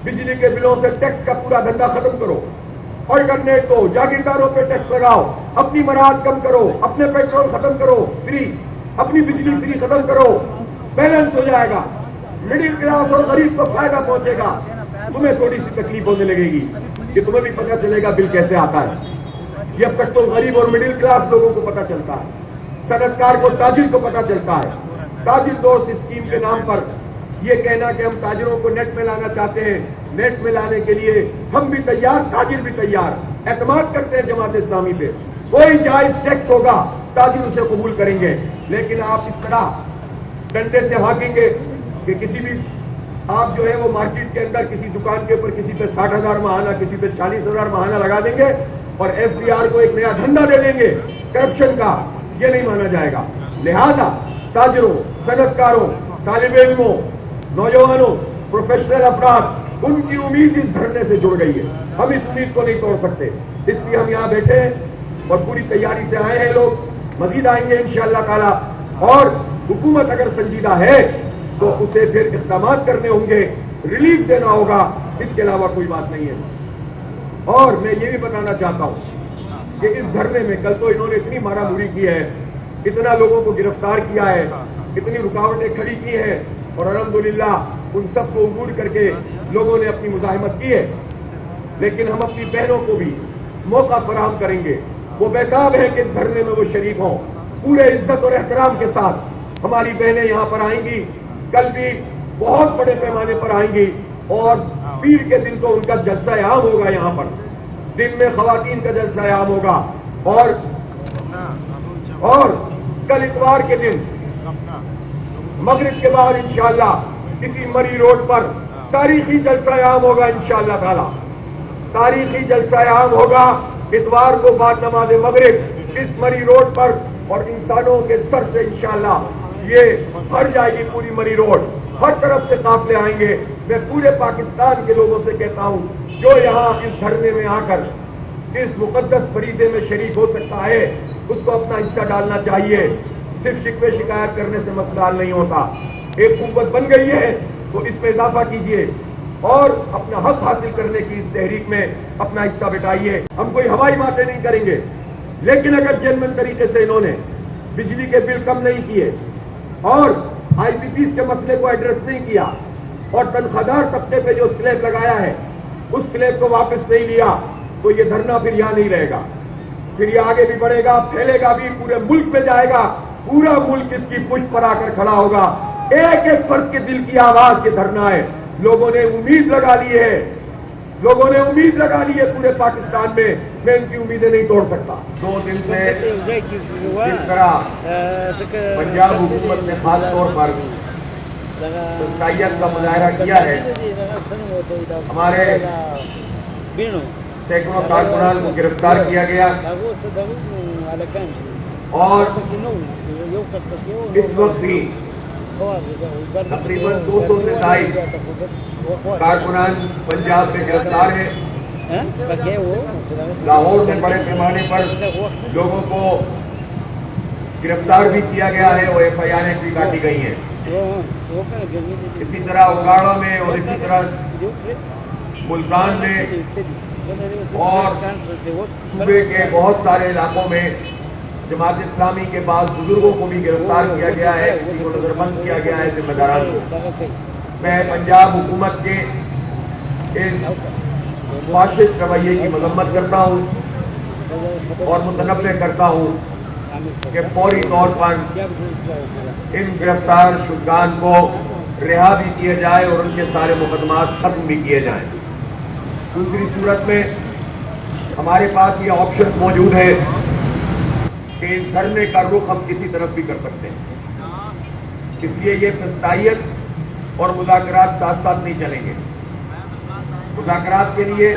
بجلی کے بلوں سے ٹیکس کا پورا دھندا ختم کرو، آلٹرنیٹ کو جاگیرداروں پہ ٹیکس لگاؤ، اپنی مراحت کم کرو، اپنے پیٹرول ختم کرو فری، اپنی بجلی فری ختم کرو، بیلنس ہو جائے گا، مڈل کلاس اور غریب کو فائدہ پہنچے گا۔ تمہیں تھوڑی سی تکلیف ہونے لگے گی کہ تمہیں بھی پتہ چلے گا بل کیسے آتا ہے۔ یہ اب تک تو غریب اور مڈل کلاس لوگوں کو پتہ چلتا ہے، صنعت کار کو، تاجر کو پتہ چلتا ہے۔ تاجر دوست اسکیم کے نام پر یہ کہنا کہ ہم تاجروں کو نیٹ میں لانا چاہتے ہیں، نیٹ میں لانے کے لیے ہم بھی تیار، تاجر بھی تیار، اعتماد کرتے ہیں جماعت اسلامی پہ، کوئی جائز ٹیکس ہوگا تاجر اسے قبول کریں گے۔ لیکن آپ اس طرح ڈنڈے سے بھاگیں گے کہ کسی بھی آپ جو ہے وہ مارکیٹ کے اندر کسی دکان کے اوپر کسی پہ 60,000 ماہانہ، کسی پہ 40,000 ماہانہ لگا دیں گے اور ایف ڈی آر کو ایک نیا دھندا دے دیں گے کرپشن کا، یہ نہیں مانا جائے گا۔ لہذا تاجروں، صنعت کاروں، طالب علموں، نوجوانوں، پروفیشنل افراد، ان کی امید اس دھرنے سے جڑ گئی ہے۔ ہم اس امید کو نہیں توڑ سکتے، اس لیے ہم یہاں بیٹھے ہیں اور پوری تیاری سے آئے ہیں۔ لوگ مزید آئیں گے انشاءاللہ تعالی، اور حکومت اگر سنجیدہ ہے تو اسے پھر اقدامات کرنے ہوں گے، ریلیف دینا ہوگا، اس کے علاوہ کوئی بات نہیں ہے۔ اور میں یہ بھی بتانا چاہتا ہوں کہ اس دھرنے میں کل تو انہوں نے اتنی مارا ماری کی ہے، اتنا لوگوں کو گرفتار کیا ہے، اتنی رکاوٹیں کھڑی کی ہیں، اور الحمدللہ ان سب کو عبور کر کے لوگوں نے اپنی مزاحمت کی ہے، لیکن ہم اپنی بہنوں کو بھی موقع فراہم کریں گے۔ وہ بیتاب ہے کہ اس دھرنے میں وہ شریک ہوں، پورے عزت اور احترام کے ساتھ ہماری بہنیں یہاں پر آئیں گی، کل بھی بہت بڑے پیمانے پر آئیں گی، اور پیر کے دن تو ان کا جلسہ عام ہوگا، یہاں پر دن میں خواتین کا جلسہ عام ہوگا، اور کل اتوار کے دن مغرب کے بعد انشاءاللہ کسی مری روڈ پر تاریخی جلسہ عام ہوگا انشاءاللہ تعالی، تاریخی جلسہ عام ہوگا اتوار کو بعد نماز مغرب اس مری روڈ پر، اور انسانوں کے سر سے انشاءاللہ یہ بھر جائے گی پوری مری روڈ، ہر طرف سے قافلے آئیں گے۔ میں پورے پاکستان کے لوگوں سے کہتا ہوں جو یہاں اس دھرنے میں آ کر اس مقدس فریضے میں شریک ہو سکتا ہے اس کو اپنا حصہ ڈالنا چاہیے۔ صرف شکوے شکایت کرنے سے مسئلہ حل نہیں ہوتا۔ ایک قوت بن گئی ہے تو اس میں اضافہ کیجیے اور اپنا حق حاصل کرنے کی اس تحریک میں اپنا حصہ بٹائیے۔ ہم کوئی ہوائی باتیں نہیں کریں گے، لیکن اگر جینوئن طریقے سے انہوں نے بجلی کے بل کم نہیں کیے اور آئی پی پیز کے مسئلے کو ایڈریس نہیں کیا اور تنخواہ طبقے پہ جو سلیب لگایا ہے اس سلیب کو واپس نہیں لیا تو یہ دھرنا پھر یہاں نہیں رہے گا، پھر یہ آگے بھی بڑھے گا، پھیلے گا بھی، پورے ملک میں جائے گا، پورا ملک اس کی پشت پر آ کر کھڑا ہوگا۔ ایک ایک فرد کے دل کی آواز کے دھرنا ہے۔ لوگوں نے امید لگا لی ہے، لوگوں نے امید لگا لی ہے پورے پاکستان میں ان کی امیدیں نہیں توڑ سکتا۔ 2 دن سے جس طرح پنجاب حکومت نے خاص طور پر تنقیدت کا مظاہرہ کیا ہے، ہمارے سینکڑوں کارکنان کو گرفتار کیا گیا اور اس وقت بھی تقریباً 200 سے زائد کارکنان پنجاب میں گرفتار ہیں۔ لاہور میں بڑے پیمانے پر لوگوں کو گرفتار بھی کیا گیا ہے اور ایف آئی آریں بھی کاٹی گئی ہیں۔ اسی طرح اگاڑا میں اور اسی طرح ملتان میں اور صوبے کے بہت سارے علاقوں میں جماعت اسلامی کے بعض بزرگوں کو بھی گرفتار کیا گیا ہے، کسی کو نظر بند کیا گیا ہے ذمہ داران کو۔ میں پنجاب حکومت کے اس فاشسٹ رویے کی مذمت کرتا ہوں اور متنبع کرتا ہوں کہ فوری طور پر ان گرفتار شدگان کو رہا بھی کیا جائے اور ان کے سارے مقدمات ختم بھی کیے جائیں۔ دوسری صورت میں ہمارے پاس یہ آپشن موجود ہے کہ اس دھرنے کا رخ ہم کسی طرف بھی کر سکتے ہیں، اس لیے یہ فسطائیت اور مذاکرات ساتھ ساتھ نہیں چلیں گے۔ مذاکرات کے لیے